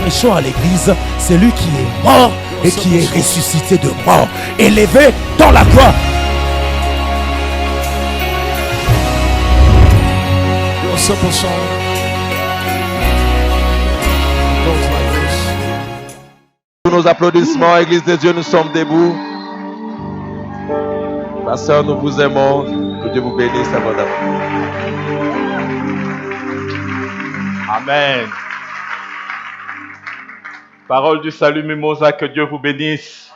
prêchons à l'église, c'est lui qui est mort et qui est ressuscité de mort, élevé dans la gloire. Simple song. Pour nos applaudissements, Église de Dieu, nous sommes debout. Ma sœur, nous vous aimons. Que Dieu vous bénisse abondamment. Amen. Parole du salut Mimosa, que Dieu vous bénisse.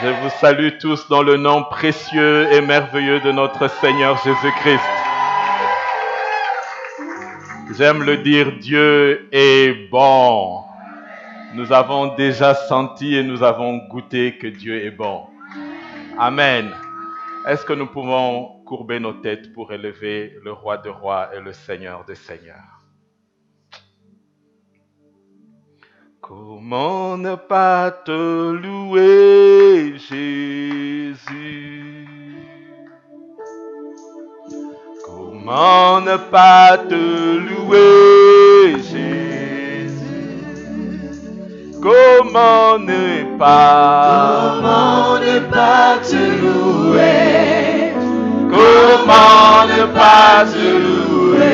Je vous salue tous dans le nom précieux et merveilleux de notre Seigneur Jésus-Christ. J'aime le dire, Dieu est bon. Nous avons déjà senti et nous avons goûté que Dieu est bon. Amen. Est-ce que nous pouvons courber nos têtes pour élever le roi des rois et le Seigneur des seigneurs? Comment ne pas te louer, Jésus? Comment ne pas te louer, Jésus? Comment ne pas te louer? Comment ne pas te louer?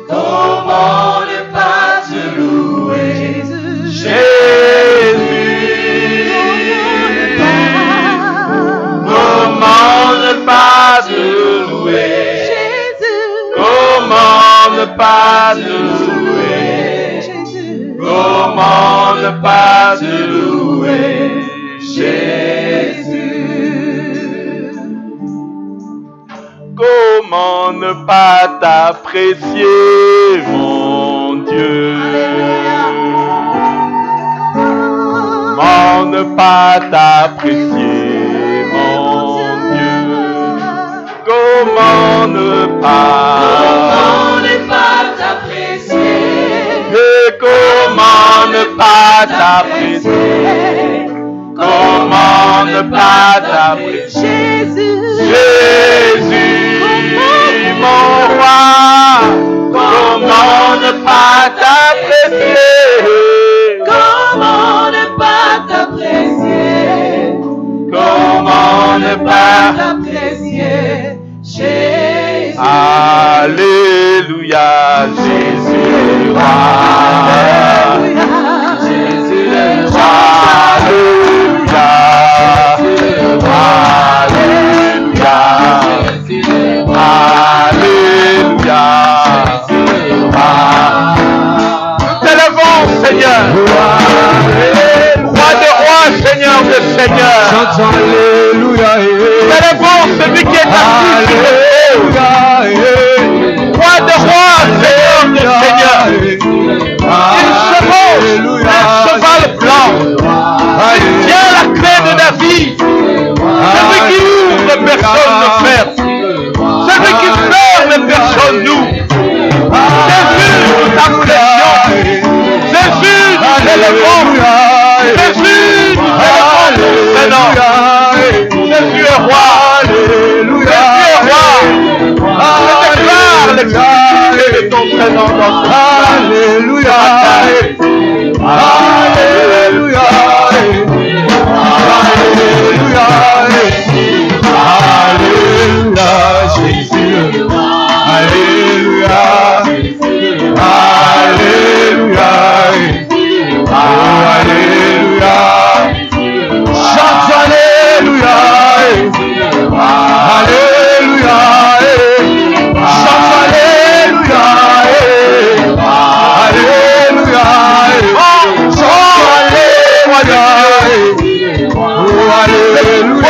Comment ne pas te louer, Jésus? Comment ne pas te louer? Comment ne pas te louer? Comment ne pas te louer, Jésus? Comment ne pas t'apprécier, mon Dieu? Comment ne pas t'apprécier, mon Dieu? Comment ne pas t'apprécier? Et comment ne pas t'apprécier? Comment ne pas t'apprécier? Jésus, mon roi, comment ne pas t'apprécier? Comment ne pas t'apprécier? Comment ne pas t'apprécier, Jésus? Alléluia, Jésus le roi. Jésus le roi. Alléluia. Alléluia. Alléluia. Nous t'élevons, Seigneur. Roi des rois, Seigneur des seigneurs. Alléluia. Nous t'élevons, celui qui est assis. Roi des rois, Seigneur des seigneurs. Il chevauche un cheval blanc. Il tient la clé de David. Celui qui ouvre, personne ne ferme. Celui qui ferme, personne n'ouvre. Jésus, nous t'apprécions. Jésus, nous t'élevons. Jésus, nous élevons ton prénom. Jésus est roi. Jésus est roi. Je déclare l'exclusivité de ton prénom dans ce Alléluia. Alléluia. Alléluia. Alléluia. Jésus. Alléluia. Alléluia. Alléluia. Chante Alléluia. Alléluia. Chante Alléluia. Alléluia. Chante Alléluia. Alléluia. Alléluia.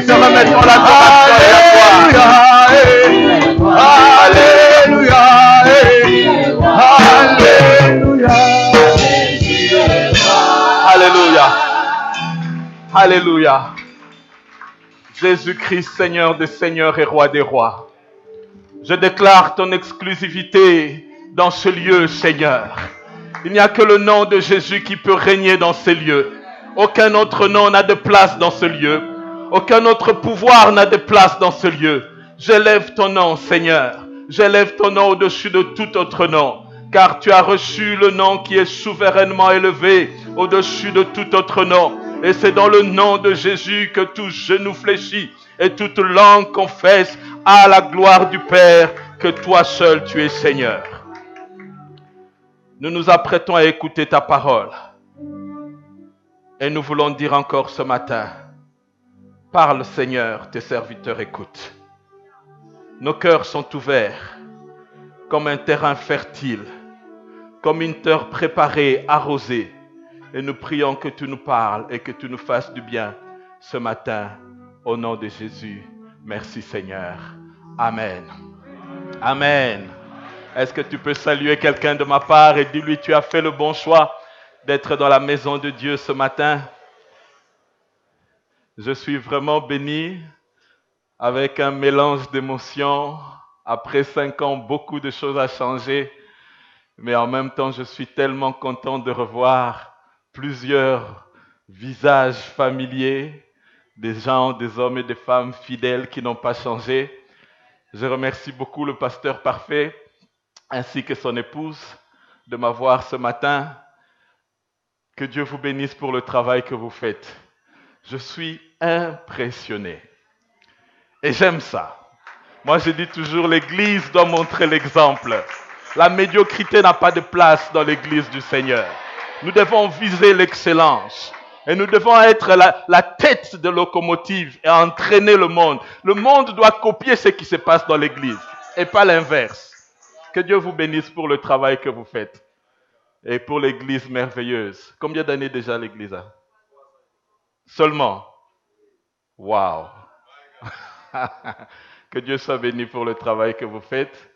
Te remettons l'adoration et la gloire. Alléluia. Alléluia. Alléluia. Alléluia. Jésus-Christ, Seigneur des seigneurs et roi des rois. Je déclare ton exclusivité dans ce lieu, Seigneur. Il n'y a que le nom de Jésus qui peut régner dans ces lieux. Aucun autre nom n'a de place dans ce lieu. Aucun autre pouvoir n'a de place dans ce lieu. J'élève ton nom, Seigneur. J'élève ton nom au-dessus de tout autre nom, car tu as reçu le nom qui est souverainement élevé au-dessus de tout autre nom. Et c'est dans le nom de Jésus que tout genou fléchit et toute langue confesse à la gloire du Père que toi seul tu es Seigneur. Nous nous apprêtons à écouter ta parole. Et nous voulons dire encore ce matin, parle Seigneur, tes serviteurs écoutent. Nos cœurs sont ouverts comme un terrain fertile, comme une terre préparée, arrosée. Et nous prions que tu nous parles et que tu nous fasses du bien ce matin. Au nom de Jésus, merci Seigneur. Amen. Amen. Est-ce que tu peux saluer quelqu'un de ma part et dis-lui, tu as fait le bon choix d'être dans la maison de Dieu ce matin? Je suis vraiment béni avec un mélange d'émotions. Après 5 ans, beaucoup de choses ont changé. Mais en même temps, je suis tellement content de revoir plusieurs visages familiers, des gens, des hommes et des femmes fidèles qui n'ont pas changé. Je remercie beaucoup le pasteur Parfait ainsi que son épouse de m'avoir ce matin. Que Dieu vous bénisse pour le travail que vous faites. Je suis impressionné. Et j'aime ça. Moi, je dis toujours, l'Église doit montrer l'exemple. La médiocrité n'a pas de place dans l'Église du Seigneur. Nous devons viser l'excellence. Et nous devons être la tête de locomotive et entraîner le monde. Le monde doit copier ce qui se passe dans l'Église et pas l'inverse. Que Dieu vous bénisse pour le travail que vous faites et pour l'Église merveilleuse. Combien d'années déjà l'Église a? Seulement. Waouh. Que Dieu soit béni pour le travail que vous faites.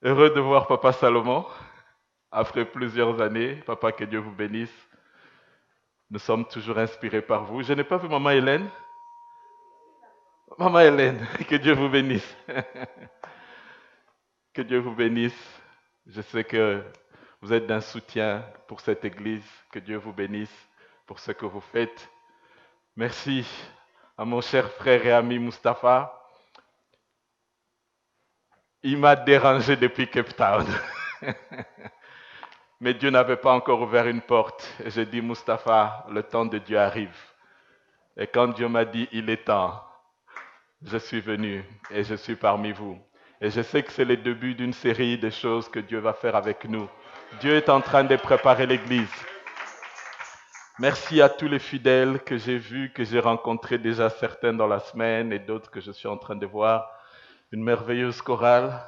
Heureux de voir Papa Salomon après plusieurs années. Papa, que Dieu vous bénisse. Nous sommes toujours inspirés par vous. Je n'ai pas vu Maman Hélène. Maman Hélène, que Dieu vous bénisse. Que Dieu vous bénisse. Je sais que vous êtes d'un soutien pour cette église. Que Dieu vous bénisse pour ce que vous faites. Merci à mon cher frère et ami Mustapha. Il m'a dérangé depuis Cape Town. Mais Dieu n'avait pas encore ouvert une porte. Et j'ai dit, Mustapha, le temps de Dieu arrive. Et quand Dieu m'a dit, il est temps, je suis venu et je suis parmi vous. Et je sais que c'est le début d'une série de choses que Dieu va faire avec nous. Dieu est en train de préparer l'Église. Merci à tous les fidèles que j'ai vus, que j'ai rencontrés déjà certains dans la semaine et d'autres que je suis en train de voir. Une merveilleuse chorale.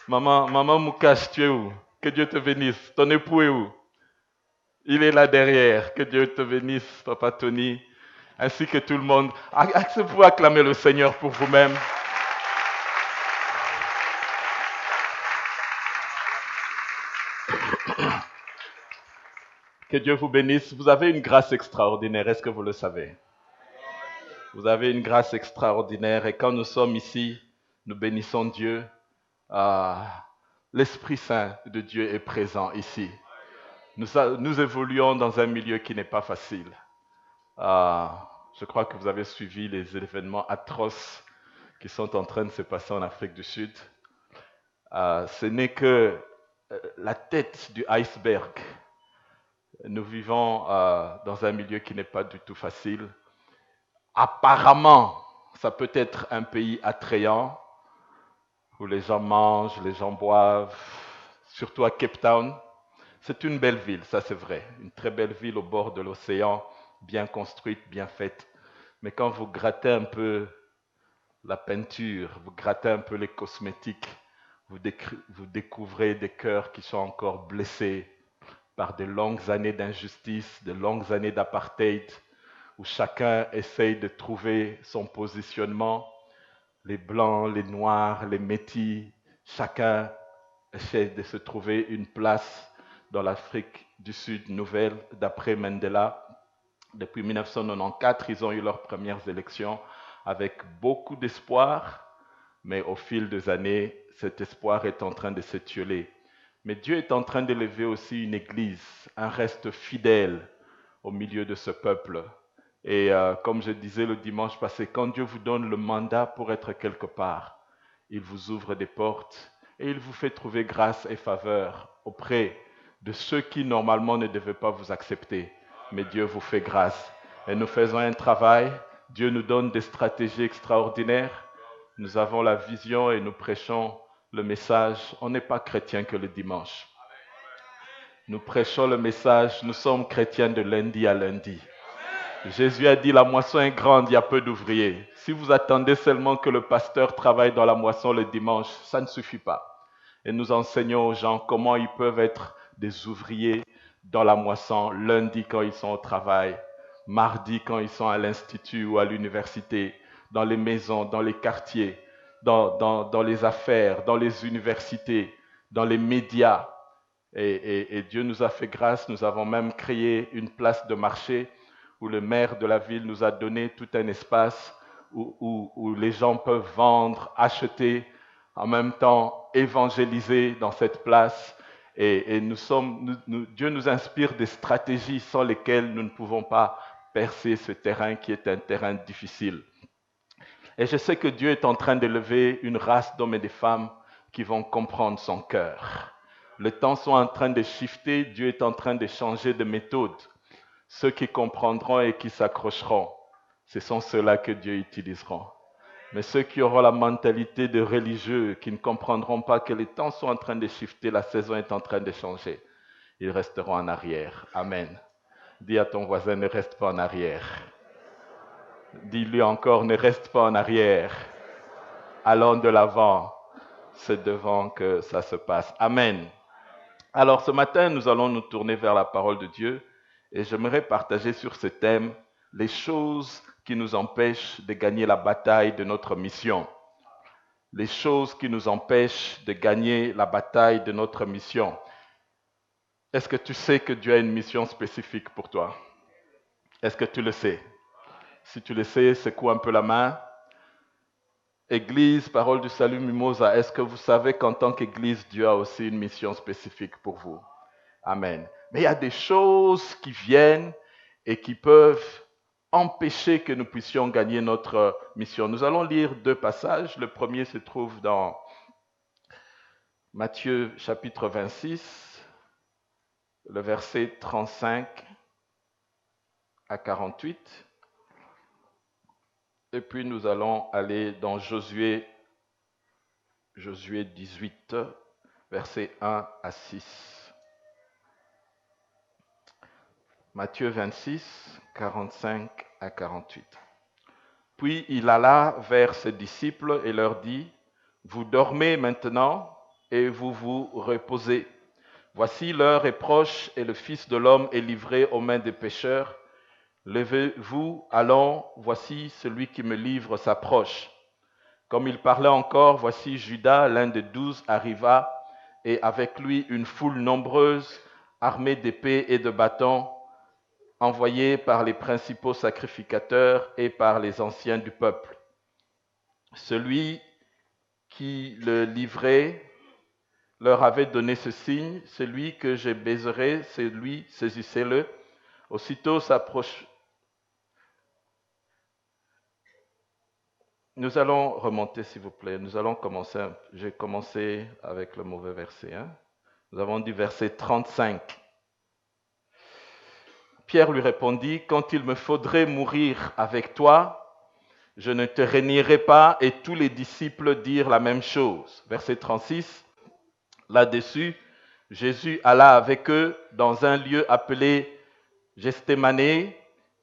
Maman Moukache, tu es où? Que Dieu te bénisse. Ton époux est où? Il est là derrière. Que Dieu te bénisse, Papa Tony, ainsi que tout le monde. Acceptez-vous acclamer le Seigneur pour vous-même. Que Dieu vous bénisse. Vous avez une grâce extraordinaire. Est-ce que vous le savez? Vous avez une grâce extraordinaire. Et quand nous sommes ici, nous bénissons Dieu. L'Esprit Saint de Dieu est présent ici. Nous évoluons dans un milieu qui n'est pas facile. Je crois que vous avez suivi les événements atroces qui sont en train de se passer en Afrique du Sud. Ce n'est que la tête du iceberg. Nous vivons dans un milieu qui n'est pas du tout facile. Apparemment, ça peut être un pays attrayant, où les gens mangent, les gens boivent, surtout à Cape Town. C'est une belle ville, ça c'est vrai. Une très belle ville au bord de l'océan, bien construite, bien faite. Mais quand vous grattez un peu la peinture, vous grattez un peu les cosmétiques, vous découvrez des cœurs qui sont encore blessés par de longues années d'injustice, de longues années d'apartheid, où chacun essaye de trouver son positionnement. Les blancs, les noirs, les métis, chacun essaie de se trouver une place dans l'Afrique du Sud nouvelle d'après Mandela. Depuis 1994, ils ont eu leurs premières élections avec beaucoup d'espoir, mais au fil des années, cet espoir est en train de s'étioler. Mais Dieu est en train d'élever aussi une église, un reste fidèle au milieu de ce peuple. Et comme je disais le dimanche passé, quand Dieu vous donne le mandat pour être quelque part, il vous ouvre des portes et il vous fait trouver grâce et faveur auprès de ceux qui normalement ne devaient pas vous accepter. Mais Dieu vous fait grâce. Et nous faisons un travail. Dieu nous donne des stratégies extraordinaires. Nous avons la vision et nous prêchons le message. On n'est pas chrétien que le dimanche. Nous prêchons le message. Nous sommes chrétiens de lundi à lundi. Jésus a dit, la moisson est grande, il y a peu d'ouvriers. Si vous attendez seulement que le pasteur travaille dans la moisson le dimanche, ça ne suffit pas. Et nous enseignons aux gens comment ils peuvent être des ouvriers dans la moisson, lundi quand ils sont au travail, mardi quand ils sont à l'institut ou à l'université, dans les maisons, dans les quartiers, dans les affaires, dans les universités, dans les médias. Et Dieu nous a fait grâce, nous avons même créé une place de marché où le maire de la ville nous a donné tout un espace où les gens peuvent vendre, acheter, en même temps évangéliser dans cette place. Et Dieu nous inspire des stratégies sans lesquelles nous ne pouvons pas percer ce terrain qui est un terrain difficile. Et je sais que Dieu est en train d'élever une race d'hommes et de femmes qui vont comprendre son cœur. Les temps sont en train de shifter, Dieu est en train de changer de méthode. Ceux qui comprendront et qui s'accrocheront, ce sont ceux-là que Dieu utilisera. Mais ceux qui auront la mentalité de religieux, qui ne comprendront pas que les temps sont en train de shifter, la saison est en train de changer, ils resteront en arrière. Amen. Dis à ton voisin, ne reste pas en arrière. Dis-lui encore, ne reste pas en arrière. Allons de l'avant. C'est devant que ça se passe. Amen. Alors ce matin, nous allons nous tourner vers la parole de Dieu. Et j'aimerais partager sur ce thème les choses qui nous empêchent de gagner la bataille de notre mission. Les choses qui nous empêchent de gagner la bataille de notre mission. Est-ce que tu sais que Dieu a une mission spécifique pour toi? Est-ce que tu le sais? Si tu le sais, secoue un peu la main. Église, Parole du Salut, Mimosa, est-ce que vous savez qu'en tant qu'Église, Dieu a aussi une mission spécifique pour vous? Amen. Mais il y a des choses qui viennent et qui peuvent empêcher que nous puissions gagner notre mission. Nous allons lire 2 passages. Le premier se trouve dans Matthieu chapitre 26, le verset 35 à 48. Et puis nous allons aller dans Josué 18, versets 1 à 6. Matthieu 26, 45 à 48. Puis il alla vers ses disciples et leur dit, « Vous dormez maintenant et vous vous reposez. Voici l'heure est proche et le Fils de l'homme est livré aux mains des pécheurs. Levez-vous, allons, voici celui qui me livre s'approche. » Comme il parlait encore, voici Judas, l'un des 12, arriva, et avec lui une foule nombreuse, armée d'épées et de bâtons, envoyés par les principaux sacrificateurs et par les anciens du peuple. Celui qui le livrait leur avait donné ce signe, « Celui que je baiserai, c'est lui, saisissez-le. » Aussitôt s'approche. Nous allons remonter, s'il vous plaît. Nous allons commencer. J'ai commencé avec le mauvais verset. Nous avons dit verset 35. Pierre lui répondit, « Quand il me faudrait mourir avec toi, je ne te renierai pas. » Et tous les disciples dirent la même chose. Verset 36. Là-dessus, Jésus alla avec eux dans un lieu appelé Gethsémani,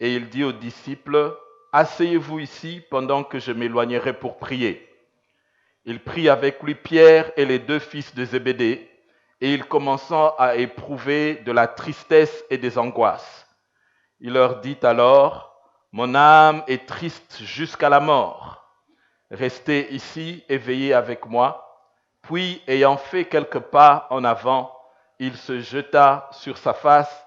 et il dit aux disciples, « Asseyez-vous ici pendant que je m'éloignerai pour prier. » Il prit avec lui Pierre et les 2 fils de Zébédée, et il commença à éprouver de la tristesse et des angoisses. Il leur dit alors, « Mon âme est triste jusqu'à la mort. Restez ici et veillez avec moi. » Puis, ayant fait quelques pas en avant, il se jeta sur sa face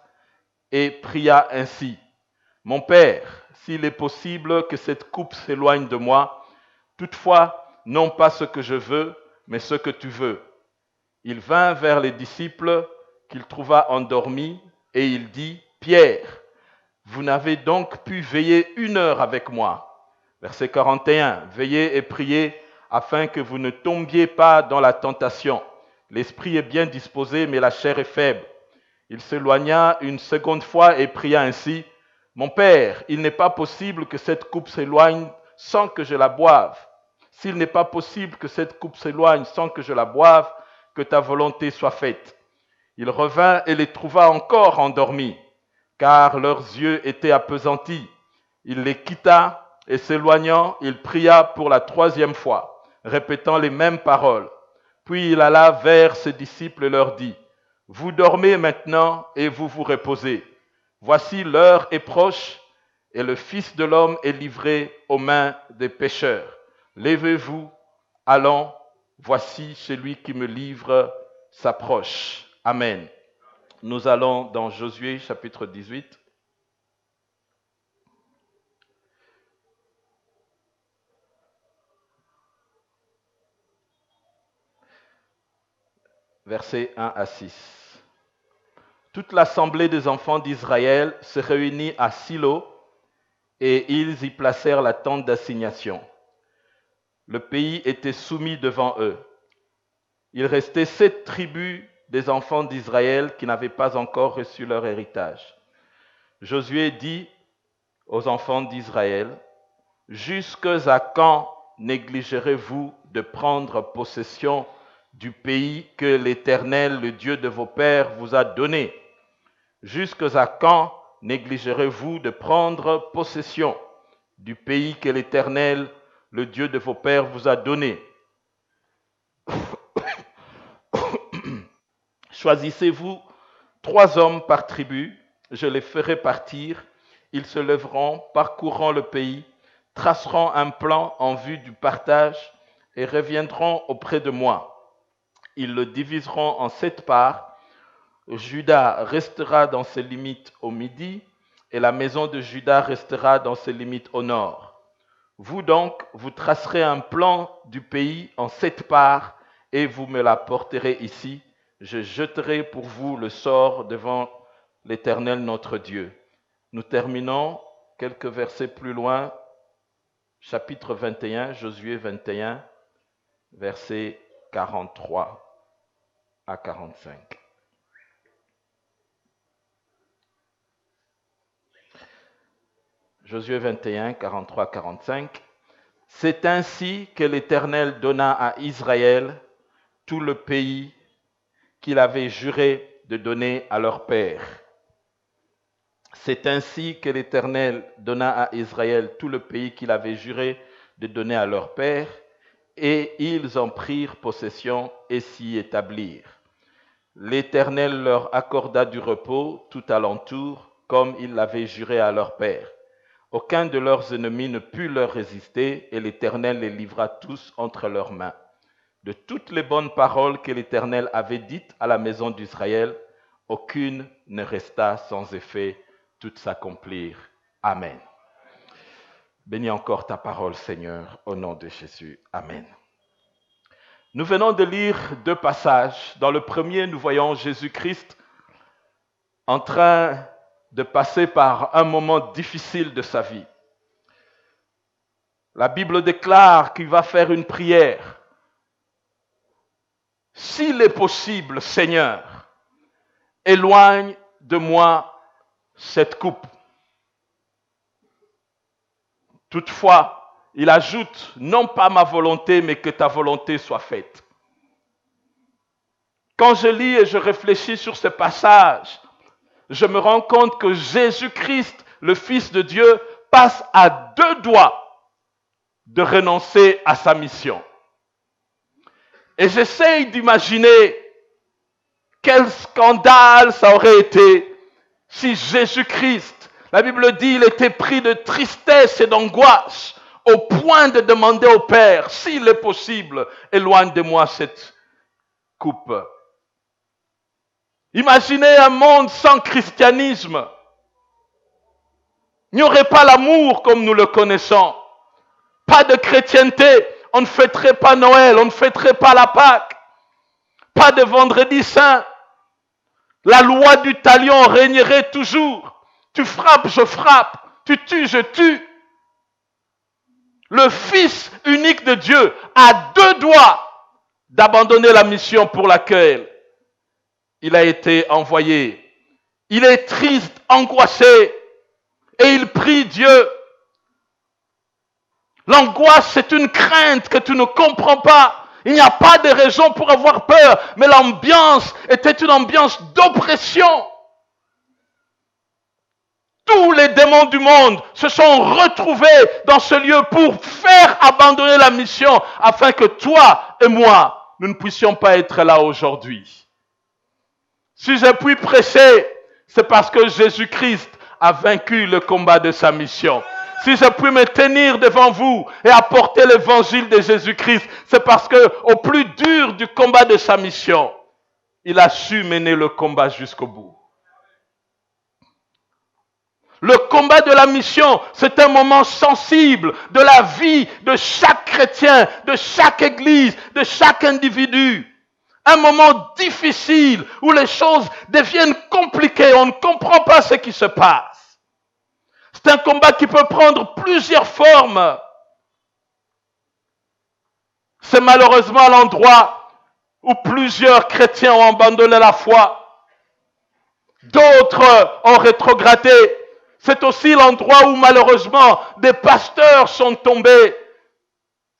et pria ainsi, « Mon Père, s'il est possible que cette coupe s'éloigne de moi, toutefois, non pas ce que je veux, mais ce que tu veux. » Il vint vers les disciples qu'il trouva endormis et il dit, « Pierre, vous n'avez donc pu veiller 1 heure avec moi. » Verset 41, « Veillez et priez afin que vous ne tombiez pas dans la tentation. L'esprit est bien disposé, mais la chair est faible. Il s'éloigna une seconde fois et pria ainsi, « Mon Père, il n'est pas possible que cette coupe s'éloigne sans que je la boive. S'il n'est pas possible que cette coupe s'éloigne sans que je la boive, que ta volonté soit faite. » Il revint et les trouva encore endormis, car leurs yeux étaient appesantis. Il les quitta et s'éloignant, il pria pour la troisième fois, répétant les mêmes paroles. Puis il alla vers ses disciples et leur dit, « Vous dormez maintenant et vous vous reposez. Voici l'heure est proche et le Fils de l'homme est livré aux mains des pécheurs. Levez-vous, allons, voici celui qui me livre s'approche. » Amen. Nous allons dans Josué chapitre 18. Versets 1 à 6. Toute l'assemblée des enfants d'Israël se réunit à Silo et ils y placèrent la tente d'assignation. Le pays était soumis devant eux. Il restait 7 tribus des enfants d'Israël qui n'avaient pas encore reçu leur héritage. Josué dit aux enfants d'Israël, « Jusque à quand négligerez-vous de prendre possession du pays que l'Éternel, le Dieu de vos pères, vous a donné? Jusque à quand négligerez-vous de prendre possession du pays que l'Éternel, le Dieu de vos pères, vous a donné? Choisissez-vous 3 hommes par tribu, je les ferai partir, ils se lèveront, parcourront le pays, traceront un plan en vue du partage et reviendront auprès de moi. Ils le diviseront en 7 parts. Juda restera dans ses limites au midi et la maison de Juda restera dans ses limites au nord. Vous donc, vous tracerez un plan du pays en 7 parts et vous me l'apporterez ici. Je jeterai pour vous le sort devant l'Éternel notre Dieu. Nous terminons quelques versets plus loin, chapitre 21, Josué 21, versets 43 à 45. Josué 21, 43 à 45. C'est ainsi que l'Éternel donna à Israël tout le pays qu'il avait juré de donner à leur père. C'est ainsi que l'Éternel donna à Israël tout le pays qu'il avait juré de donner à leur père, et ils en prirent possession et s'y établirent. L'Éternel leur accorda du repos tout alentour, comme il l'avait juré à leur père. Aucun de leurs ennemis ne put leur résister, et l'Éternel les livra tous entre leurs mains. De toutes les bonnes paroles que l'Éternel avait dites à la maison d'Israël, aucune ne resta sans effet, toutes s'accomplirent. Amen. Bénis encore ta parole, Seigneur, au nom de Jésus. Amen. Nous venons de lire 2 passages. Dans le premier, nous voyons Jésus-Christ en train de passer par un moment difficile de sa vie. La Bible déclare qu'il va faire une prière. S'il est possible, Seigneur, éloigne de moi cette coupe. Toutefois, il ajoute, non pas ma volonté, mais que ta volonté soit faite. Quand je lis et je réfléchis sur ce passage, je me rends compte que Jésus-Christ, le Fils de Dieu, passe à 2 doigts de renoncer à sa mission. Et j'essaye d'imaginer quel scandale ça aurait été si Jésus-Christ, la Bible dit, il était pris de tristesse et d'angoisse au point de demander au Père, s'il est possible, éloigne de moi cette coupe. Imaginez un monde sans christianisme. Il n'y aurait pas l'amour comme nous le connaissons. Pas de chrétienté. On ne fêterait pas Noël, on ne fêterait pas la Pâque. Pas de vendredi saint. La loi du talion régnerait toujours. Tu frappes, je frappe. Tu tues, je tue. le Fils unique de Dieu, a 2 doigts d'abandonner la mission pour laquelle il a été envoyé. Il est triste, angoissé, et il prie Dieu. L'angoisse, c'est une crainte que tu ne comprends pas. Il n'y a pas de raison pour avoir peur, mais l'ambiance était une ambiance d'oppression. Tous les démons du monde se sont retrouvés dans ce lieu pour faire abandonner la mission afin que toi et moi, nous ne puissions pas être là aujourd'hui. Si je puis prêcher, c'est parce que Jésus-Christ a vaincu le combat de sa mission. Si je puis me tenir devant vous et apporter l'évangile de Jésus-Christ, c'est parce que au plus dur du combat de sa mission, il a su mener le combat jusqu'au bout. Le combat de la mission, c'est un moment sensible de la vie de chaque chrétien, de chaque église, de chaque individu. Un moment difficile où les choses deviennent compliquées, on ne comprend pas ce qui se passe. C'est un combat qui peut prendre plusieurs formes. C'est malheureusement l'endroit où plusieurs chrétiens ont abandonné la foi. D'autres ont rétrogradé. C'est aussi l'endroit où malheureusement des pasteurs sont tombés.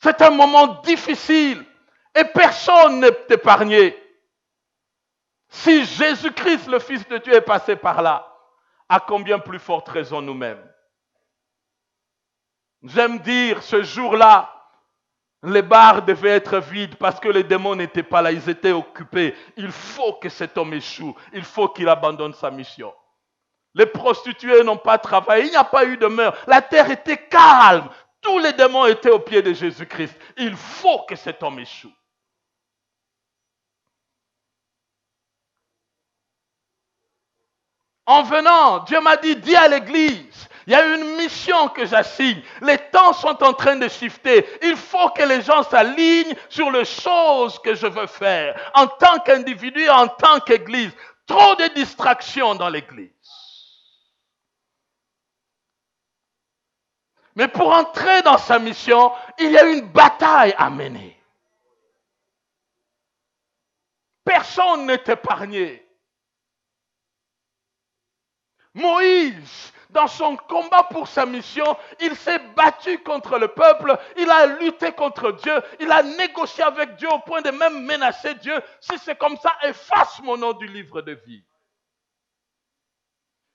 C'est un moment difficile et personne n'est épargné. Si Jésus-Christ, le Fils de Dieu, est passé par là, à combien plus forte raison nous-mêmes? J'aime dire, ce jour-là, les bars devaient être vides parce que les démons n'étaient pas là, ils étaient occupés. Il faut que cet homme échoue, il faut qu'il abandonne sa mission. Les prostituées n'ont pas travaillé, il n'y a pas eu de meurtre. La terre était calme. Tous les démons étaient au pied de Jésus-Christ. Il faut que cet homme échoue. En venant, Dieu m'a dit, dis à l'église, il y a une mission que j'assigne. Les temps sont en train de shifter. Il faut que les gens s'alignent sur les choses que je veux faire. En tant qu'individu, en tant qu'église. Trop de distractions dans l'église. Mais pour entrer dans sa mission, il y a une bataille à mener. Personne n'est épargné. Moïse, dans son combat pour sa mission, il s'est battu contre le peuple, il a lutté contre Dieu, il a négocié avec Dieu au point de même menacer Dieu. Si c'est comme ça, efface mon nom du livre de vie.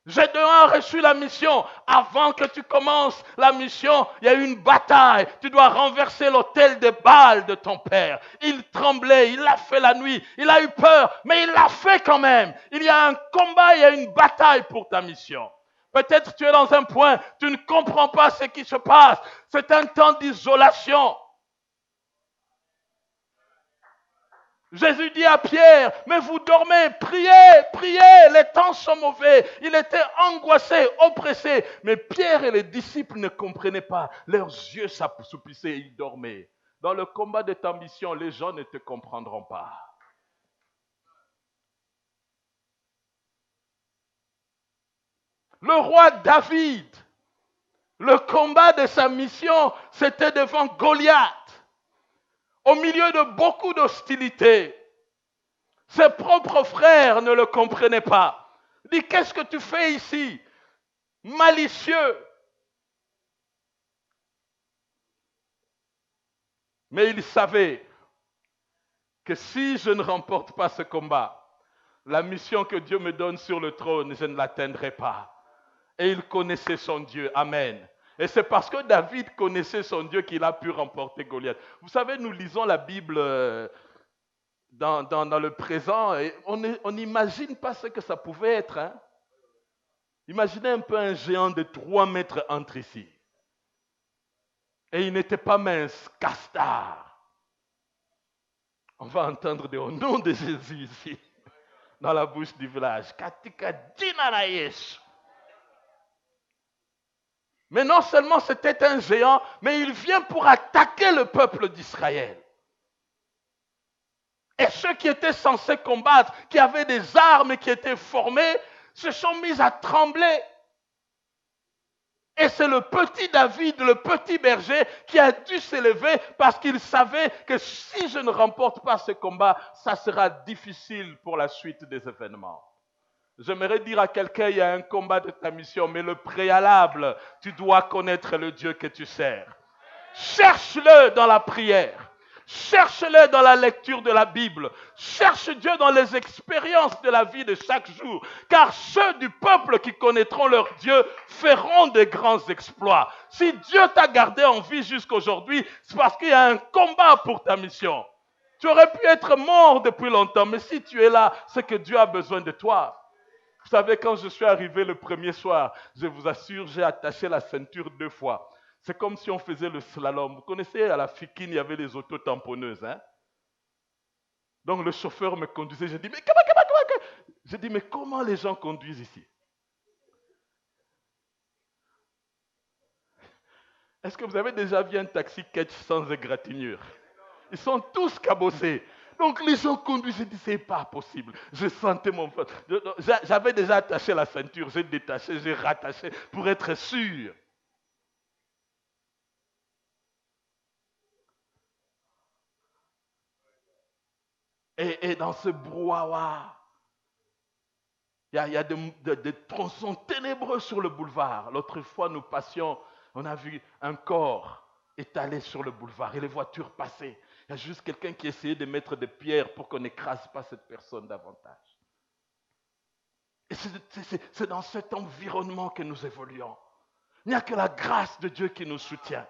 J'ai reçu la mission. Avant que tu commences la mission, il y a eu une bataille. Tu dois renverser l'autel de Baal de ton père. Il tremblait, il l'a fait la nuit, il a eu peur, mais il l'a fait quand même. Il y a un combat, il y a une bataille pour ta mission. Peut-être tu es dans un point, tu ne comprends pas ce qui se passe. C'est un temps d'isolation. Jésus dit à Pierre, mais vous dormez, priez, priez, les temps sont mauvais. Il était angoissé, oppressé. Mais Pierre et les disciples ne comprenaient pas. Leurs yeux s'assoupissaient et ils dormaient. Dans le combat de ta mission, les gens ne te comprendront pas. Le roi David, le combat de sa mission, c'était devant Goliath. Au milieu de beaucoup d'hostilité, ses propres frères ne le comprenaient pas. Il dit, qu'est-ce que tu fais ici? Malicieux. Mais il savait que si je ne remporte pas ce combat, la mission que Dieu me donne sur le trône, je ne l'atteindrai pas. Et il connaissait son Dieu. Amen. Et c'est parce que David connaissait son Dieu qu'il a pu remporter Goliath. Vous savez, nous lisons la Bible dans le présent et on n'imagine pas ce que ça pouvait être. Hein? Imaginez un peu un géant de 3 mètres entre ici. Et il n'était pas mince, castard. On va entendre au nom de Jésus ici, dans la bouche du village. Katika dinarayesh. Mais non seulement c'était un géant, mais il vient pour attaquer le peuple d'Israël. Et ceux qui étaient censés combattre, qui avaient des armes et qui étaient formés, se sont mis à trembler. Et Et c'est le petit David, le petit berger, qui a dû s'élever parce qu'il savait que si je ne remporte pas ce combat, ça sera difficile pour la suite des événements. J'aimerais dire à quelqu'un, il y a un combat de ta mission, mais le préalable, tu dois connaître le Dieu que tu sers. Cherche-le dans la prière. Cherche-le dans la lecture de la Bible. Cherche Dieu dans les expériences de la vie de chaque jour. Car ceux du peuple qui connaîtront leur Dieu feront de grands exploits. Si Dieu t'a gardé en vie jusqu'aujourd'hui, c'est parce qu'il y a un combat pour ta mission. Tu aurais pu être mort depuis longtemps, mais si tu es là, c'est que Dieu a besoin de toi. Vous savez, quand je suis arrivé le premier soir, je vous assure, j'ai attaché la ceinture 2 fois. C'est comme si on faisait le slalom. Vous connaissez, à la Fikine, il y avait les auto-tamponneuses. Hein? Donc le chauffeur me conduisait. J'ai dit, mais comment? J'ai dit, mais comment les gens conduisent ici? Est-ce que vous avez déjà vu un taxi catch sans égratignure? Ils sont tous cabossés. Donc les gens conduisent, je dis, c'est pas possible. Je sentais mon frère. J'avais déjà attaché la ceinture, j'ai détaché, j'ai rattaché pour être sûr. Et dans ce brouhaha, il y a des tronçons ténébreux sur le boulevard. L'autre fois, nous passions, on a vu un corps étalé sur le boulevard et les voitures passaient. Il y a juste quelqu'un qui essayait de mettre des pierres pour qu'on n'écrase pas cette personne davantage. Et c'est dans cet environnement que nous évoluons. Il n'y a que la grâce de Dieu qui nous soutient.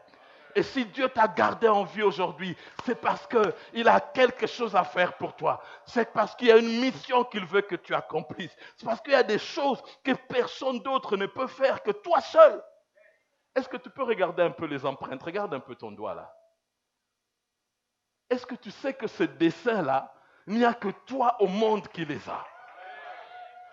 Et si Dieu t'a gardé en vie aujourd'hui, c'est parce qu'il a quelque chose à faire pour toi. C'est parce qu'il y a une mission qu'il veut que tu accomplisses. C'est parce qu'il y a des choses que personne d'autre ne peut faire que toi seul. Est-ce que tu peux regarder un peu les empreintes? Regarde un peu ton doigt là. Est-ce que tu sais que ce dessin-là, il n'y a que toi au monde qui les a?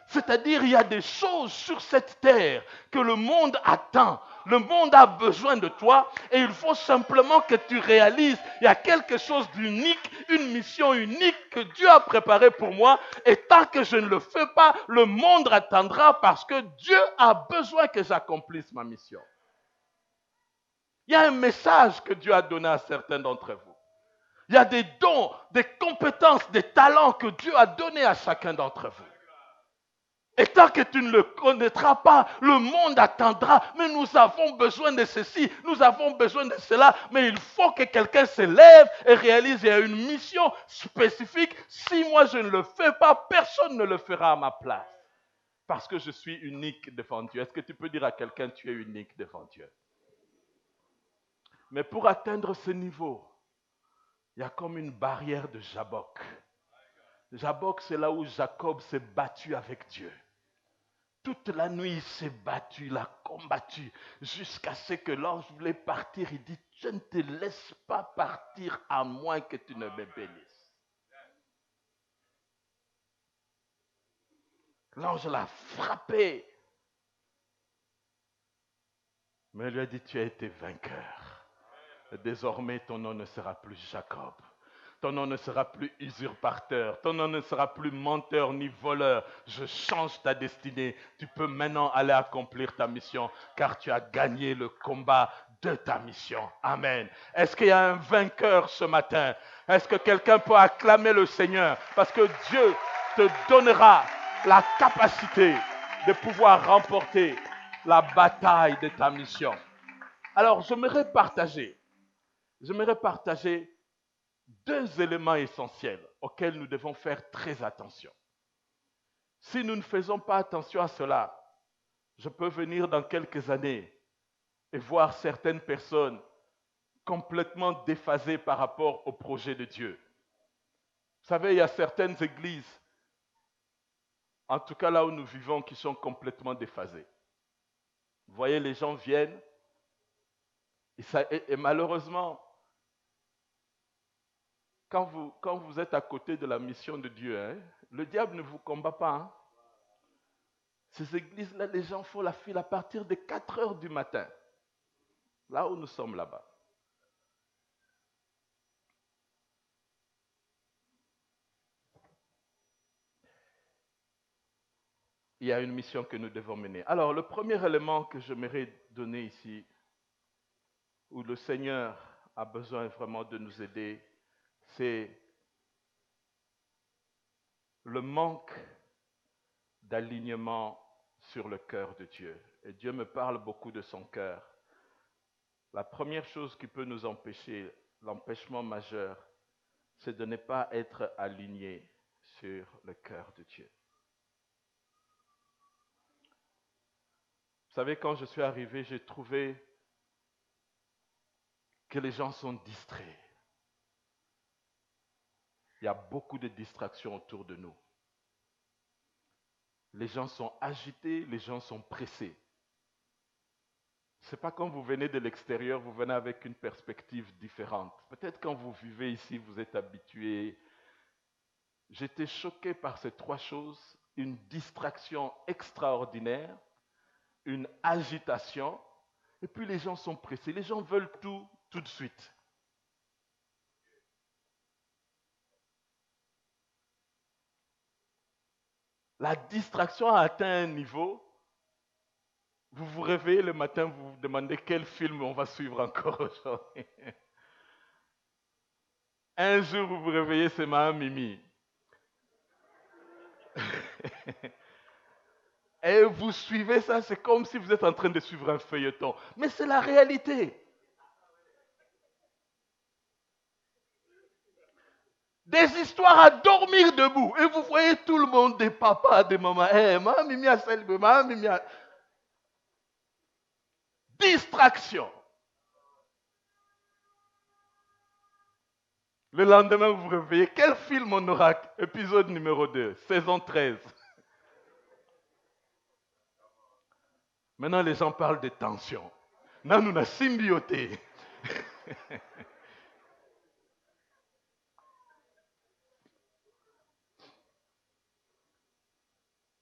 C'est-à-dire, il y a des choses sur cette terre que le monde attend. Le monde a besoin de toi et il faut simplement que tu réalises, il y a quelque chose d'unique, une mission unique que Dieu a préparée pour moi. Et tant que je ne le fais pas, le monde attendra parce que Dieu a besoin que j'accomplisse ma mission. Il y a un message que Dieu a donné à certains d'entre vous. Il y a des dons, des compétences, des talents que Dieu a donnés à chacun d'entre vous. Et tant que tu ne le connaîtras pas, le monde attendra. Mais nous avons besoin de ceci, nous avons besoin de cela. Mais il faut que quelqu'un se lève et réalise qu'il y a une mission spécifique. Si moi je ne le fais pas, personne ne le fera à ma place. Parce que je suis unique devant Dieu. Est-ce que tu peux dire à quelqu'un, tu es unique devant Dieu? Mais pour atteindre ce niveau, il y a comme une barrière de Jabbok. Jabbok, c'est là où Jacob s'est battu avec Dieu. Toute la nuit, il s'est battu, il a combattu, jusqu'à ce que lorsque je voulais partir, il dit, je ne te laisse pas partir à moins que tu ne me bénisses. L'ange l'a frappé. Mais il lui a dit, tu as été vainqueur. Et désormais, ton nom ne sera plus Jacob. Ton nom ne sera plus usurpateur. Ton nom ne sera plus menteur ni voleur. Je change ta destinée. Tu peux maintenant aller accomplir ta mission car tu as gagné le combat de ta mission. Amen. Est-ce qu'il y a un vainqueur ce matin? Est-ce que quelqu'un peut acclamer le Seigneur? Parce que Dieu te donnera la capacité de pouvoir remporter la bataille de ta mission. Alors, j'aimerais partager 2 éléments essentiels auxquels nous devons faire très attention. Si nous ne faisons pas attention à cela, je peux venir dans quelques années et voir certaines personnes complètement déphasées par rapport au projet de Dieu. Vous savez, il y a certaines églises, en tout cas là où nous vivons, qui sont complètement déphasées. Vous voyez, les gens viennent et malheureusement, quand vous êtes à côté de la mission de Dieu, le diable ne vous combat pas. Hein? Ces églises-là, les gens font la file à partir de 4 heures du matin. Là où nous sommes là-bas. il y a une mission que nous devons mener. Alors, le premier élément que j'aimerais donner ici, où le Seigneur a besoin vraiment de nous aider, c'est le manque d'alignement sur le cœur de Dieu. Et Dieu me parle beaucoup de son cœur. La première chose qui peut nous empêcher, l'empêchement majeur, c'est de ne pas être aligné sur le cœur de Dieu. Vous savez, quand je suis arrivé, j'ai trouvé que les gens sont distraits. Il y a beaucoup de distractions autour de nous. Les gens sont agités, les gens sont pressés. Ce n'est pas quand vous venez de l'extérieur, vous venez avec une perspective différente. Peut-être quand vous vivez ici, vous êtes habitué. J'étais choqué par ces trois choses. Une distraction extraordinaire, une agitation, et puis les gens sont pressés. Les gens veulent tout de suite. La distraction a atteint un niveau. Vous vous réveillez le matin, vous vous demandez quel film on va suivre encore aujourd'hui. Un jour, vous vous réveillez, c'est ma Mimi. Et vous suivez ça, c'est comme si vous êtes en train de suivre un feuilleton. Mais c'est la réalité. Des histoires à dormir debout. Et vous voyez tout le monde, des papas, des mamans. Ma Mimi a celle, ma Mimi a... Distraction. Le lendemain, vous vous réveillez. Quel film on aura? Épisode numéro 2, saison 13. Maintenant, les gens parlent de tension. Là, nous avons symbioté.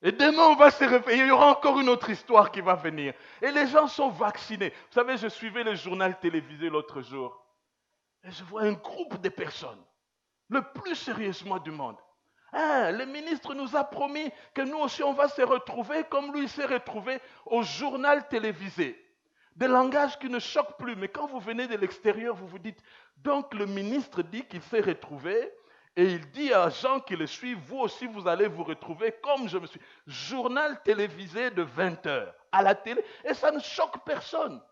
Et demain, on va se réveiller. Il y aura encore une autre histoire qui va venir. Et les gens sont vaccinés. Vous savez, je suivais le journal télévisé l'autre jour. Et je vois un groupe de personnes, le plus sérieusement du monde. Le ministre nous a promis que nous aussi, on va se retrouver comme lui s'est retrouvé au journal télévisé. Des langages qui ne choquent plus. Mais quand vous venez de l'extérieur, vous vous dites, donc le ministre dit qu'il s'est retrouvé et il dit à gens qui le suivent, vous aussi, vous allez vous retrouver comme je me suis. Journal télévisé de 20 heures à la télé et ça ne choque personne.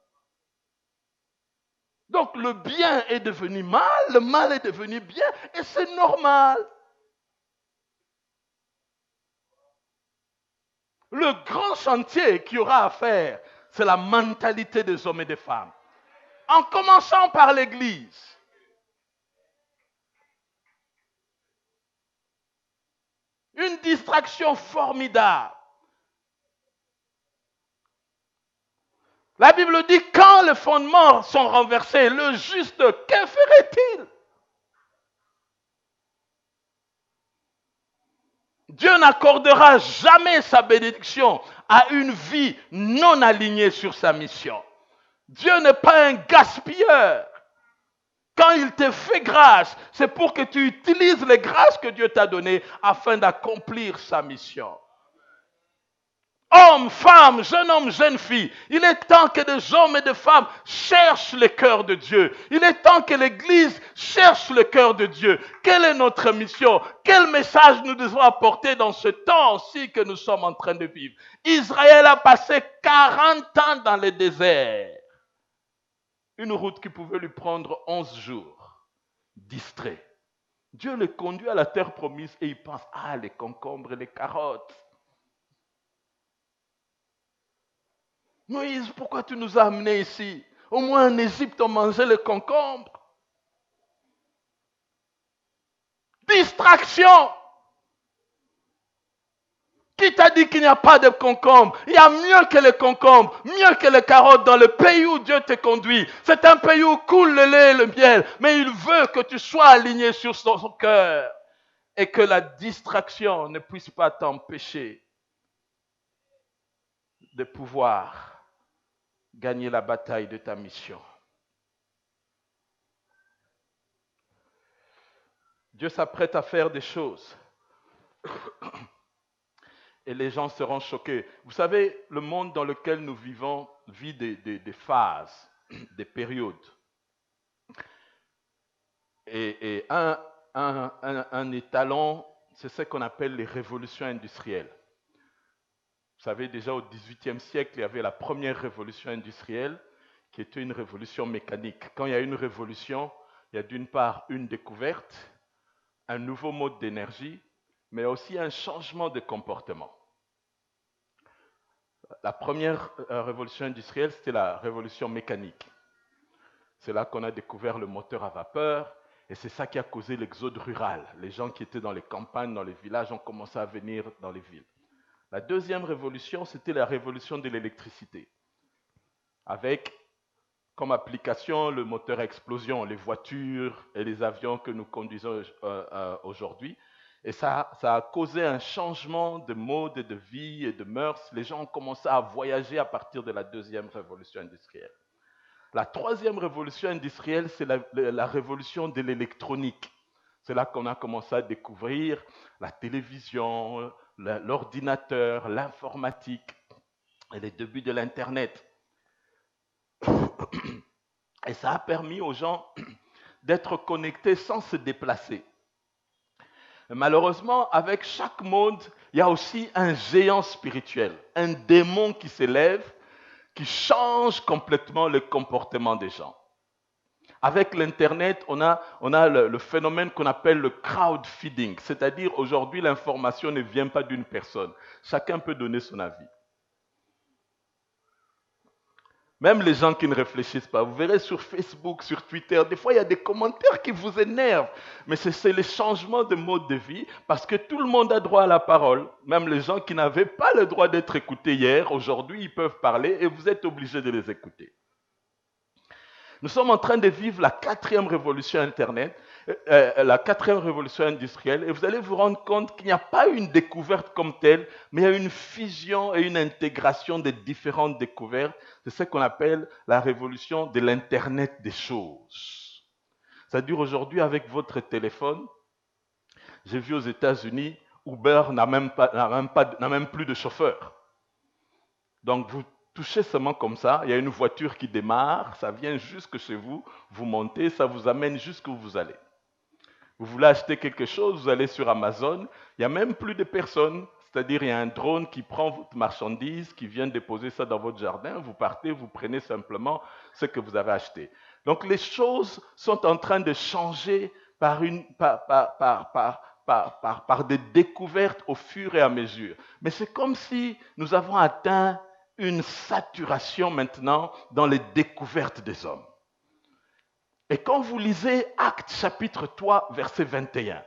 Donc le bien est devenu mal, le mal est devenu bien et c'est normal. Le grand chantier qu'il y aura à faire, c'est la mentalité des hommes et des femmes. En commençant par l'Église. Une distraction formidable. La Bible dit, quand les fondements sont renversés, le juste, que ferait-il? Dieu n'accordera jamais sa bénédiction à une vie non alignée sur sa mission. Dieu n'est pas un gaspilleur. Quand il te fait grâce, c'est pour que tu utilises les grâces que Dieu t'a données afin d'accomplir sa mission. Hommes, femmes, jeunes hommes, jeunes filles, il est temps que des hommes et des femmes cherchent le cœur de Dieu. Il est temps que l'Église cherche le cœur de Dieu. Quelle est notre mission? Quel message nous devons apporter dans ce temps-ci que nous sommes en train de vivre? Israël a passé 40 ans dans le désert. Une route qui pouvait lui prendre 11 jours. Distrait. Dieu le conduit à la terre promise et il pense, les concombres, les carottes. Moïse, pourquoi tu nous as amenés ici? Au moins en Égypte, on mangeait les concombres. Distraction. Qui t'a dit qu'il n'y a pas de concombres? Il y a mieux que les concombres, mieux que les carottes dans le pays où Dieu te conduit. C'est un pays où coule le lait et le miel, mais il veut que tu sois aligné sur son cœur et que la distraction ne puisse pas t'empêcher de pouvoir gagner la bataille de ta mission. Dieu s'apprête à faire des choses. et les gens seront choqués. Vous savez, le monde dans lequel nous vivons vit des phases, des périodes. Et un étalon, c'est ce qu'on appelle les révolutions industrielles. Vous savez, déjà au XVIIIe siècle, il y avait la première révolution industrielle qui était une révolution mécanique. Quand il y a une révolution, il y a d'une part une découverte, un nouveau mode d'énergie, mais aussi un changement de comportement. La première révolution industrielle, c'était la révolution mécanique. C'est là qu'on a découvert le moteur à vapeur, et c'est ça qui a causé l'exode rural. Les gens qui étaient dans les campagnes, dans les villages, ont commencé à venir dans les villes. La deuxième révolution, c'était la révolution de l'électricité, avec comme application le moteur à explosion, les voitures et les avions que nous conduisons aujourd'hui. Et ça a causé un changement de mode de vie et de mœurs. Les gens ont commencé à voyager à partir de la deuxième révolution industrielle. La troisième révolution industrielle, c'est la révolution de l'électronique. C'est là qu'on a commencé à découvrir la télévision, l'ordinateur, l'informatique et les débuts de l'Internet. Et ça a permis aux gens d'être connectés sans se déplacer. Malheureusement, avec chaque monde, il y a aussi un géant spirituel, un démon qui s'élève, qui change complètement le comportement des gens. Avec l'Internet, on a le phénomène qu'on appelle le crowd feeding, c'est-à-dire aujourd'hui, l'information ne vient pas d'une personne. Chacun peut donner son avis. Même les gens qui ne réfléchissent pas, vous verrez sur Facebook, sur Twitter, des fois il y a des commentaires qui vous énervent. Mais c'est le changement de mode de vie parce que tout le monde a droit à la parole. Même les gens qui n'avaient pas le droit d'être écoutés hier, aujourd'hui ils peuvent parler et vous êtes obligés de les écouter. Nous sommes en train de vivre la 4e révolution Internet, la 4e révolution industrielle, et vous allez vous rendre compte qu'il n'y a pas une découverte comme telle, mais il y a une fusion et une intégration des différentes découvertes. C'est ce qu'on appelle la révolution de l'Internet des choses. C'est-à-dire aujourd'hui, avec votre téléphone, j'ai vu aux États-Unis, Uber n'a même plus de chauffeur. Donc vous touchez seulement comme ça, il y a une voiture qui démarre, ça vient jusque chez vous, vous montez, ça vous amène jusqu'où vous allez. Vous voulez acheter quelque chose, vous allez sur Amazon, il n'y a même plus de personnes, c'est-à-dire il y a un drone qui prend votre marchandise, qui vient déposer ça dans votre jardin, vous partez, vous prenez simplement ce que vous avez acheté. Donc les choses sont en train de changer par des découvertes au fur et à mesure. Mais c'est comme si nous avons atteint une saturation maintenant dans les découvertes des hommes. Et quand vous lisez Actes chapitre 3, verset 21,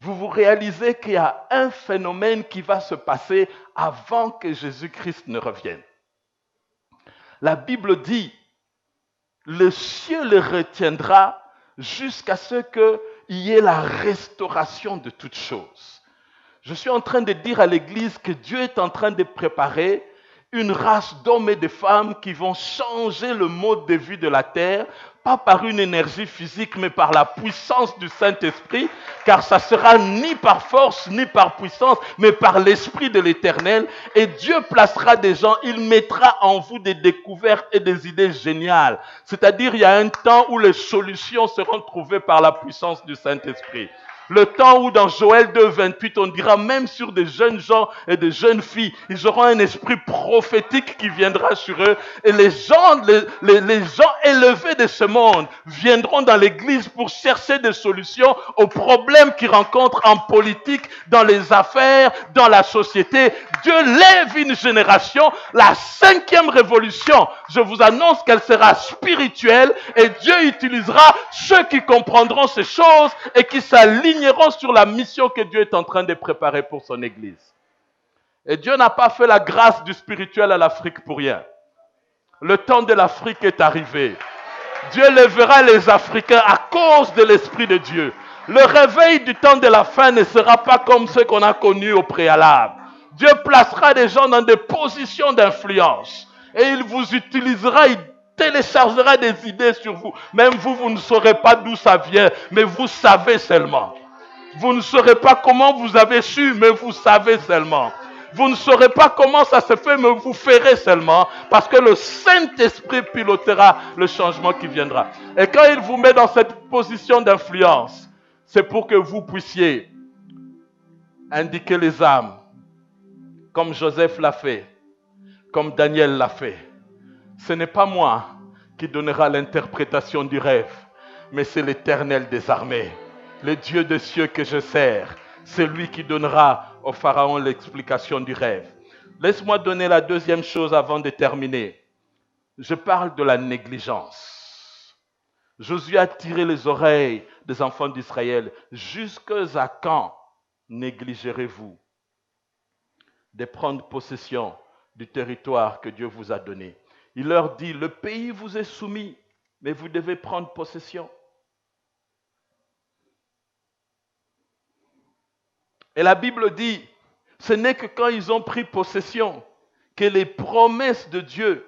vous réalisez qu'il y a un phénomène qui va se passer avant que Jésus-Christ ne revienne. La Bible dit, le ciel le retiendra jusqu'à ce qu'il y ait la restauration de toutes choses. Je suis en train de dire à l'Église que Dieu est en train de préparer une race d'hommes et de femmes qui vont changer le mode de vie de la terre, pas par une énergie physique, mais par la puissance du Saint-Esprit, car ça sera ni par force, ni par puissance, mais par l'Esprit de l'Éternel. Et Dieu placera des gens, il mettra en vous des découvertes et des idées géniales. C'est-à-dire, il y a un temps où les solutions seront trouvées par la puissance du Saint-Esprit. Le temps où dans Joël 2, 28, on dira même sur des jeunes gens et des jeunes filles, ils auront un esprit prophétique qui viendra sur eux. Et les gens élevés de ce monde viendront dans l'église pour chercher des solutions aux problèmes qu'ils rencontrent en politique, dans les affaires, dans la société. Dieu lève une génération, la 5e révolution. Je vous annonce qu'elle sera spirituelle et Dieu utilisera ceux qui comprendront ces choses et qui s'alignent sur la mission que Dieu est en train de préparer pour son Église. Et Dieu n'a pas fait la grâce du spirituel à l'Afrique pour rien. Le temps de l'Afrique est arrivé. Dieu lèvera les Africains à cause de l'Esprit de Dieu. Le réveil du temps de la fin ne sera pas comme ce qu'on a connu au préalable. Dieu placera des gens dans des positions d'influence. Et il vous utilisera, il téléchargera des idées sur vous. Même vous, vous ne saurez pas d'où ça vient, mais vous savez seulement. Vous ne saurez pas comment vous avez su, mais vous savez seulement. Vous ne saurez pas comment ça se fait, mais vous ferez seulement parce que le Saint-Esprit pilotera le changement qui viendra. Et quand il vous met dans cette position d'influence, c'est pour que vous puissiez indiquer les âmes, comme Joseph l'a fait, comme Daniel l'a fait. Ce n'est pas moi qui donnera l'interprétation du rêve, mais c'est l'Éternel des armées, le Dieu des cieux que je sers. C'est lui qui donnera au Pharaon l'explication du rêve. Laisse-moi donner la deuxième chose avant de terminer. Je parle de la négligence. Josué a tiré les oreilles des enfants d'Israël. Jusqu'à quand négligerez-vous de prendre possession du territoire que Dieu vous a donné? Il leur dit, le pays vous est soumis, mais vous devez prendre possession. Et la Bible dit, ce n'est que quand ils ont pris possession que les promesses de Dieu,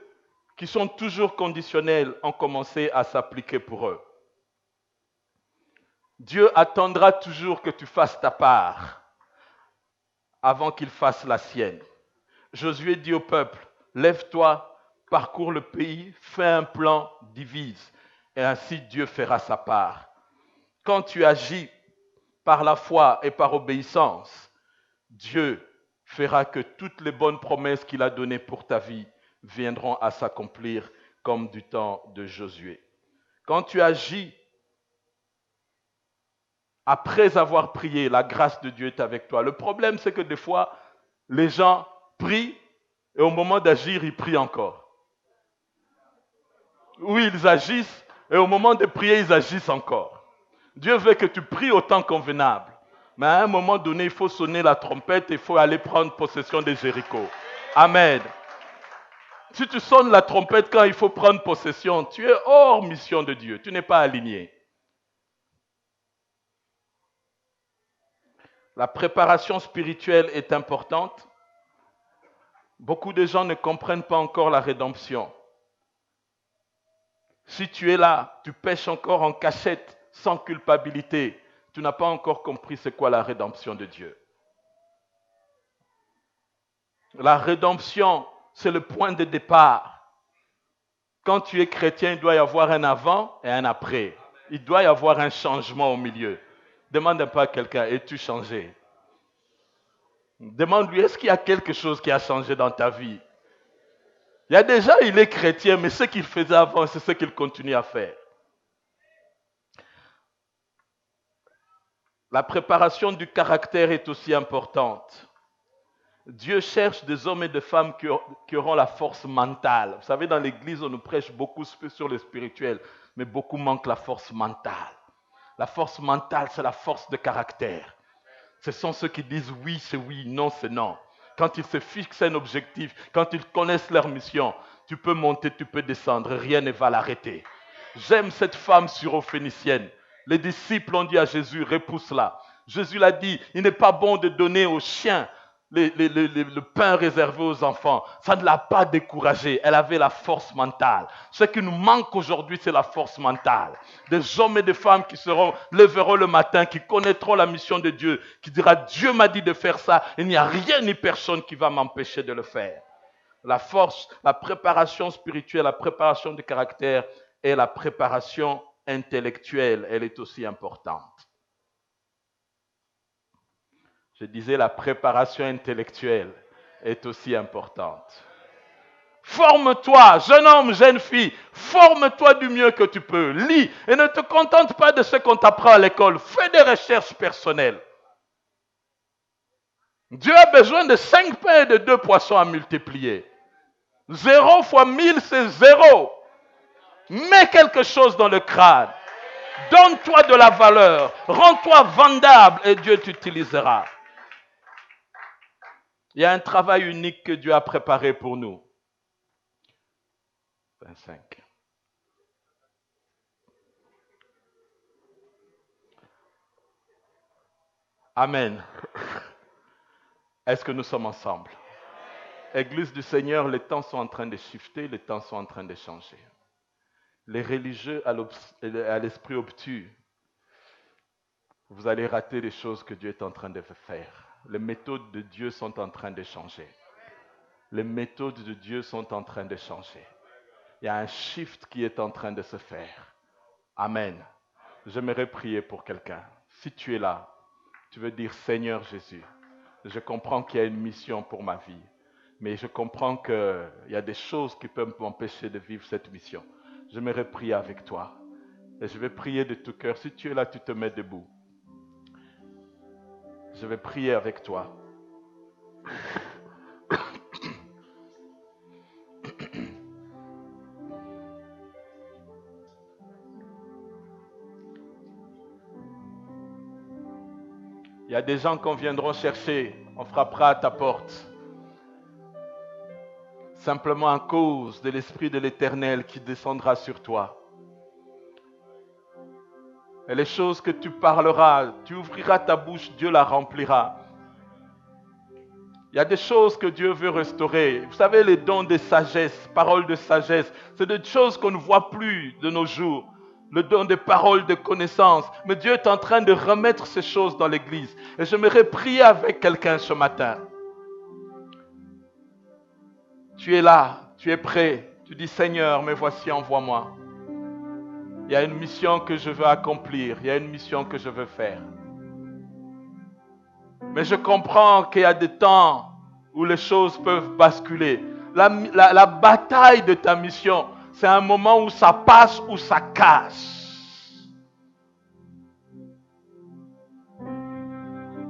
qui sont toujours conditionnelles, ont commencé à s'appliquer pour eux. Dieu attendra toujours que tu fasses ta part avant qu'il fasse la sienne. Josué dit au peuple, lève-toi, parcours le pays, fais un plan, divise, et ainsi Dieu fera sa part. Quand tu agis par la foi et par obéissance, Dieu fera que toutes les bonnes promesses qu'il a données pour ta vie viendront à s'accomplir comme du temps de Josué. Quand tu agis après avoir prié, la grâce de Dieu est avec toi. Le problème, c'est que des fois, les gens prient et au moment d'agir, ils prient encore. Oui, ils agissent et au moment de prier, ils agissent encore. Dieu veut que tu pries au temps convenable. Mais à un moment donné, il faut sonner la trompette et il faut aller prendre possession de Jéricho. Amen. Si tu sonnes la trompette quand il faut prendre possession, tu es hors mission de Dieu. Tu n'es pas aligné. La préparation spirituelle est importante. Beaucoup de gens ne comprennent pas encore la rédemption. Si tu es là, tu pêches encore en cachette, sans culpabilité, tu n'as pas encore compris c'est quoi la rédemption de Dieu. La rédemption, c'est le point de départ. Quand tu es chrétien, il doit y avoir un avant et un après. Il doit y avoir un changement au milieu. Demande pas à quelqu'un, es-tu changé? Demande-lui, est-ce qu'il y a quelque chose qui a changé dans ta vie? Il y a déjà, il est chrétien, mais ce qu'il faisait avant, c'est ce qu'il continue à faire. La préparation du caractère est aussi importante. Dieu cherche des hommes et des femmes qui auront la force mentale. Vous savez, dans l'église, on nous prêche beaucoup sur le spirituel, mais beaucoup manquent la force mentale. La force mentale, c'est la force de caractère. Ce sont ceux qui disent oui, c'est oui, non, c'est non. Quand ils se fixent un objectif, quand ils connaissent leur mission, tu peux monter, tu peux descendre, rien ne va l'arrêter. J'aime cette femme syrophénicienne. Les disciples ont dit à Jésus, repousse-la. Jésus l'a dit, il n'est pas bon de donner aux chiens le pain réservé aux enfants. Ça ne l'a pas découragée. Elle avait la force mentale. Ce qui nous manque aujourd'hui, c'est la force mentale. Des hommes et des femmes qui leveront le matin, qui connaîtront la mission de Dieu, qui dira, Dieu m'a dit de faire ça. Il n'y a rien ni personne qui va m'empêcher de le faire. La force, la préparation spirituelle, la préparation du caractère et la préparation intellectuelle, elle est aussi importante. Je disais, la préparation intellectuelle est aussi importante. Forme-toi, jeune homme, jeune fille, forme-toi du mieux que tu peux. Lis et ne te contente pas de ce qu'on t'apprend à l'école. Fais des recherches personnelles. Dieu a besoin de 5 pains et de 2 poissons à multiplier. 0 fois 1000, c'est 0. Mets quelque chose dans le crâne. Donne-toi de la valeur. Rends-toi vendable et Dieu t'utilisera. Il y a un travail unique que Dieu a préparé pour nous. 25. Amen. Est-ce que nous sommes ensemble? Église du Seigneur, les temps sont en train de shifter, les temps sont en train de changer. Les religieux à l'esprit obtus, vous allez rater les choses que Dieu est en train de faire. les méthodes de Dieu sont en train de changer. Les méthodes de Dieu sont en train de changer. Il y a un shift qui est en train de se faire. Amen. J'aimerais prier pour quelqu'un. Si tu es là, tu veux dire Seigneur Jésus, je comprends qu'il y a une mission pour ma vie, mais je comprends qu'il y a des choses qui peuvent m'empêcher de vivre cette mission. J'aimerais prier avec toi. Et je vais prier de tout cœur. Si tu es là, tu te mets debout. Je vais prier avec toi. Il y a des gens qu'on viendra chercher, on frappera à ta porte. Simplement à cause de l'Esprit de l'Éternel qui descendra sur toi. Et les choses que tu parleras, tu ouvriras ta bouche, Dieu la remplira. Il y a des choses que Dieu veut restaurer. Vous savez, les dons de sagesse, paroles de sagesse, c'est des choses qu'on ne voit plus de nos jours. Le don de paroles de connaissance. Mais Dieu est en train de remettre ces choses dans l'église. Et j'aimerais prier avec quelqu'un ce matin. Tu es là, tu es prêt. Tu dis Seigneur, me voici, envoie-moi. Il y a une mission que je veux accomplir. Il y a une mission que je veux faire. Mais je comprends qu'il y a des temps où les choses peuvent basculer. La bataille de ta mission, c'est un moment où ça passe ou ça casse.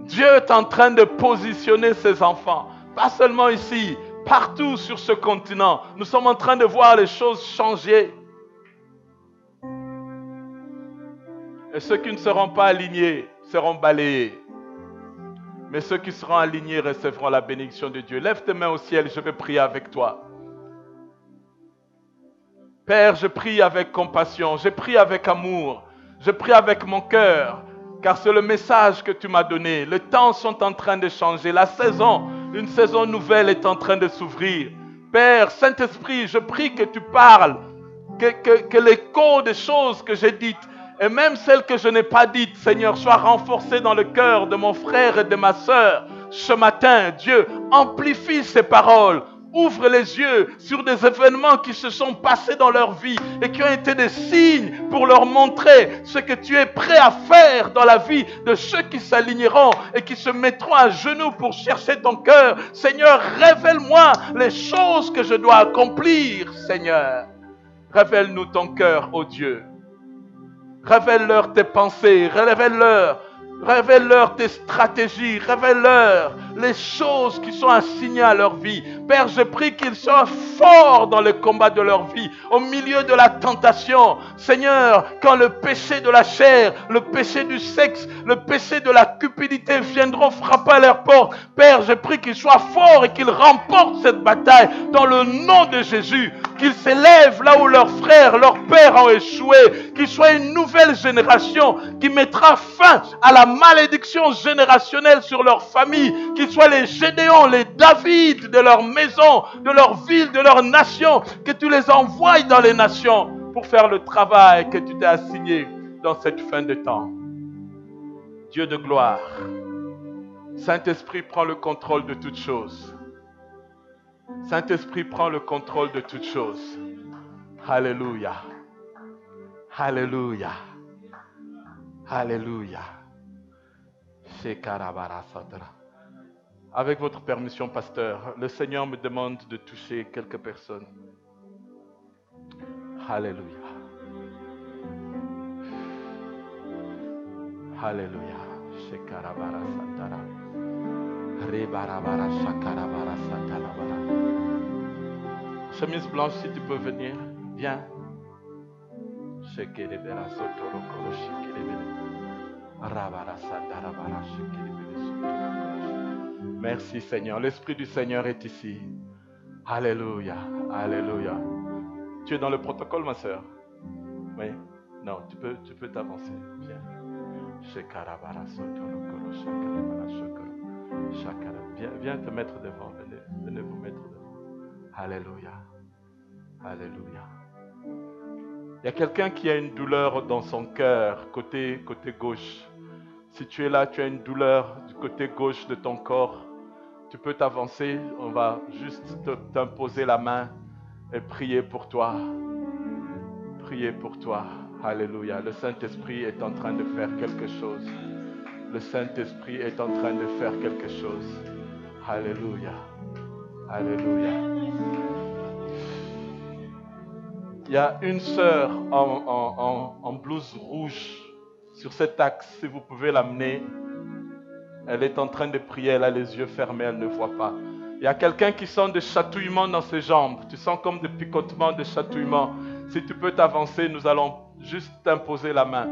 Dieu est en train de positionner ses enfants. Pas seulement ici, partout sur ce continent. Nous sommes en train de voir les choses changer. Et ceux qui ne seront pas alignés seront balayés. Mais ceux qui seront alignés recevront la bénédiction de Dieu. Lève tes mains au ciel, je vais prier avec toi. Père, je prie avec compassion, je prie avec amour, je prie avec mon cœur, car c'est le message que tu m'as donné. Les temps sont en train de changer, la saison, une saison nouvelle est en train de s'ouvrir. Père, Saint-Esprit, je prie que tu parles, que l'écho des choses que j'ai dites, et même celles que je n'ai pas dites, Seigneur, soient renforcées dans le cœur de mon frère et de ma sœur. Ce matin, Dieu, amplifie ces paroles. Ouvre les yeux sur des événements qui se sont passés dans leur vie et qui ont été des signes pour leur montrer ce que tu es prêt à faire dans la vie de ceux qui s'aligneront et qui se mettront à genoux pour chercher ton cœur. Seigneur, révèle-moi les choses que je dois accomplir, Seigneur. Révèle-nous ton cœur, ô Dieu. Révèle-leur tes pensées, révèle-leur tes stratégies, révèle-leur les choses qui sont assignées à leur vie. Père, je prie qu'ils soient forts dans le combat de leur vie, au milieu de la tentation. Seigneur, quand le péché de la chair, le péché du sexe, le péché de la cupidité viendront frapper à leur porte, Père, je prie qu'ils soient forts et qu'ils remportent cette bataille dans le nom de Jésus. Qu'ils s'élèvent là où leurs frères, leurs pères ont échoué. Qu'ils soient une nouvelle génération qui mettra fin à la malédiction générationnelle sur leur famille. Qu'ils soient les Gédéons, les David de leur maison, de leur ville, de leur nation. Que tu les envoies dans les nations pour faire le travail que tu t'es assigné dans cette fin de temps. Dieu de gloire, Saint-Esprit prend le contrôle de toutes choses. Saint-Esprit prend le contrôle de toutes choses. Alléluia. Alléluia. Alléluia. Avec votre permission, pasteur, le Seigneur me demande de toucher quelques personnes. Alléluia. Alléluia. Chemise blanche, si tu peux venir, viens. Merci Seigneur, l'Esprit du Seigneur est ici. Alléluia, alléluia. Tu es dans le protocole, ma soeur? Oui? Non, tu peux t'avancer. Viens. Viens te mettre devant. Venez vous mettre devant. Alléluia. Alléluia. Il y a quelqu'un qui a une douleur dans son cœur, côté gauche. Si tu es là, tu as une douleur du côté gauche de ton corps, tu peux t'avancer. On va juste t'imposer la main et prier pour toi. Prier pour toi. Alléluia. Le Saint-Esprit est en train de faire quelque chose. Le Saint-Esprit est en train de faire quelque chose. Alléluia. Alléluia. Il y a une sœur en blouse rouge sur cet axe. Si vous pouvez l'amener. Elle est en train de prier. Elle a les yeux fermés. Elle ne voit pas. Il y a quelqu'un qui sent des chatouillements dans ses jambes. Tu sens comme des picotements, des chatouillements. Si tu peux t'avancer, nous allons juste t'imposer la main.